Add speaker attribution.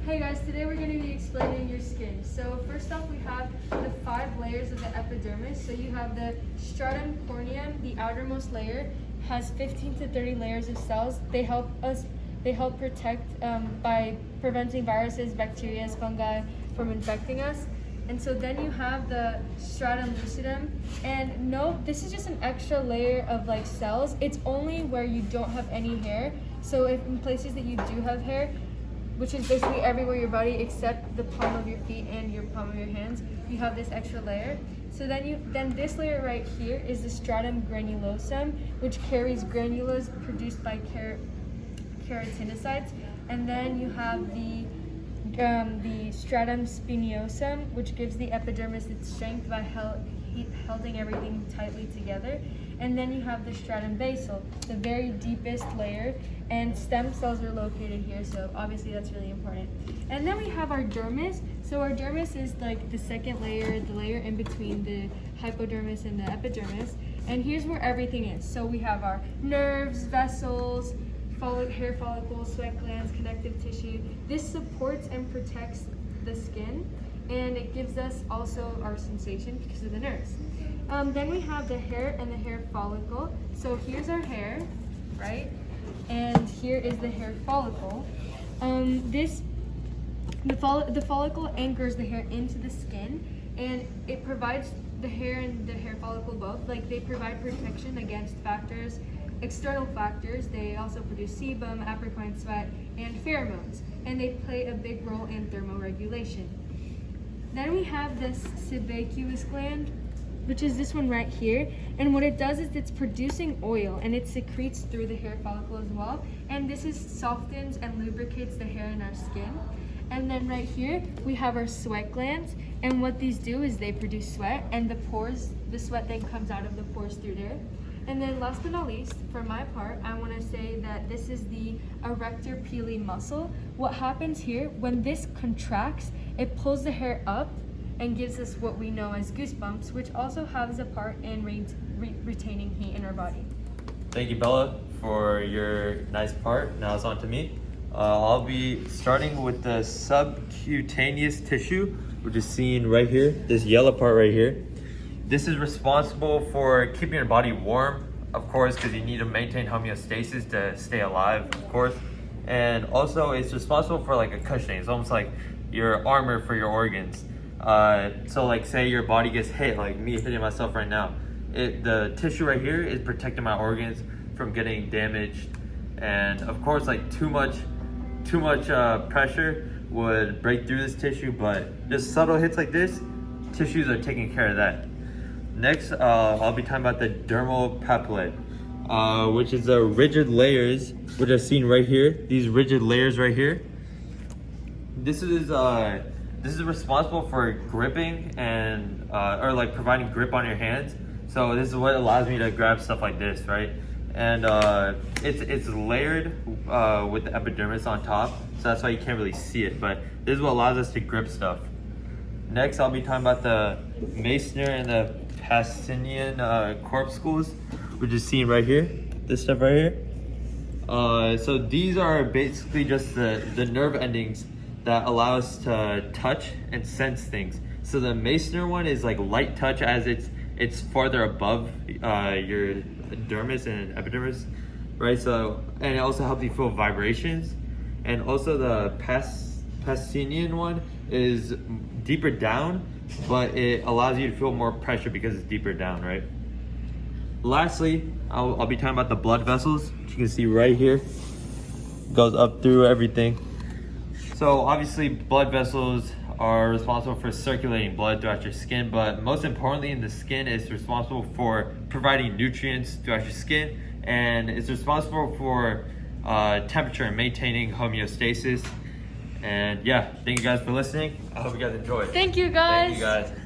Speaker 1: Hey guys, today we're going to be explaining your skin. So first off, we have the 5 layers of the epidermis. So you have the stratum corneum, the outermost layer, has 15 to 30 layers of cells. They help protect by preventing viruses, bacteria, fungi from infecting us. And so then you have the stratum lucidum, and no, this is just an extra layer of like cells. It's only where you don't have any hair. So if in places that you do have hair, which is basically everywhere your body except the palm of your feet and your palm of your hands, you have this extra layer. So then this layer right here is the stratum granulosum, which carries granules produced by keratinocytes. And then you have the stratum spineosum, which gives the epidermis its strength by holding everything tightly together. And then you have the stratum basal, the very deepest layer, and stem cells are located here, so obviously that's really important. And then we have our dermis. So our dermis is like the second layer, the layer in between the hypodermis and the epidermis. And here's where everything is. So we have our nerves, vessels, hair follicles, sweat glands, connective tissue. This supports and protects the skin, and it gives us also our sensation because of the nerves. Then we have the hair and the hair follicle. So here's our hair, right? And here is the hair follicle. The follicle anchors the hair into the skin, and it provides the hair and the hair follicle both. Like they provide protection against factors, external factors. They also produce sebum, apocrine sweat, and pheromones, and they play a big role in thermoregulation. Then we have this sebaceous gland, which is this one right here, and what it does is it's producing oil, and it secretes through the hair follicle as well, and this softens and lubricates the hair in our skin. And then right here we have our sweat glands, and what these do is they produce sweat, and the sweat then comes out of the pores through there. And then last but not least, for my part, I want to say that this is the erector pili muscle. What happens here, when this contracts, it pulls the hair up and gives us what we know as goosebumps, which also has a part in retaining heat in our body.
Speaker 2: Thank you, Bella, for your nice part. Now it's on to me. I'll be starting with the subcutaneous tissue, which is seen right here, this yellow part right here. This is responsible for keeping your body warm, of course, because you need to maintain homeostasis to stay alive, of course. And also it's responsible for like a cushioning. It's almost like your armor for your organs. So like say your body gets hit, like me hitting myself right now. The tissue right here is protecting my organs from getting damaged. And of course, like too much pressure would break through this tissue, but just subtle hits like this, tissues are taking care of that. Next, I'll be talking about the dermal papillae, which is the rigid layers, which are seen right here. These rigid layers right here. This is responsible for gripping and or like providing grip on your hands. So this is what allows me to grab stuff like this, right? And it's layered with the epidermis on top, so that's why you can't really see it. But this is what allows us to grip stuff. Next, I'll be talking about the Meissner and the Pacinian corpuscles, which is seen right here. This stuff right here. So these are basically just the nerve endings that allow us to touch and sense things. So the Meissner one is like light touch, as it's farther above your dermis and epidermis, right? So, and it also helps you feel vibrations. And also the Pacinian one is deeper down, but it allows you to feel more pressure because it's deeper down, right? Lastly, I'll be talking about the blood vessels, which you can see right here. Goes up through everything. So obviously blood vessels are responsible for circulating blood throughout your skin, but most importantly in the skin, it's responsible for providing nutrients throughout your skin, and it's responsible for temperature and maintaining homeostasis. And yeah, thank you guys for listening. I hope you guys enjoyed.
Speaker 1: Thank you guys.
Speaker 2: Thank you guys.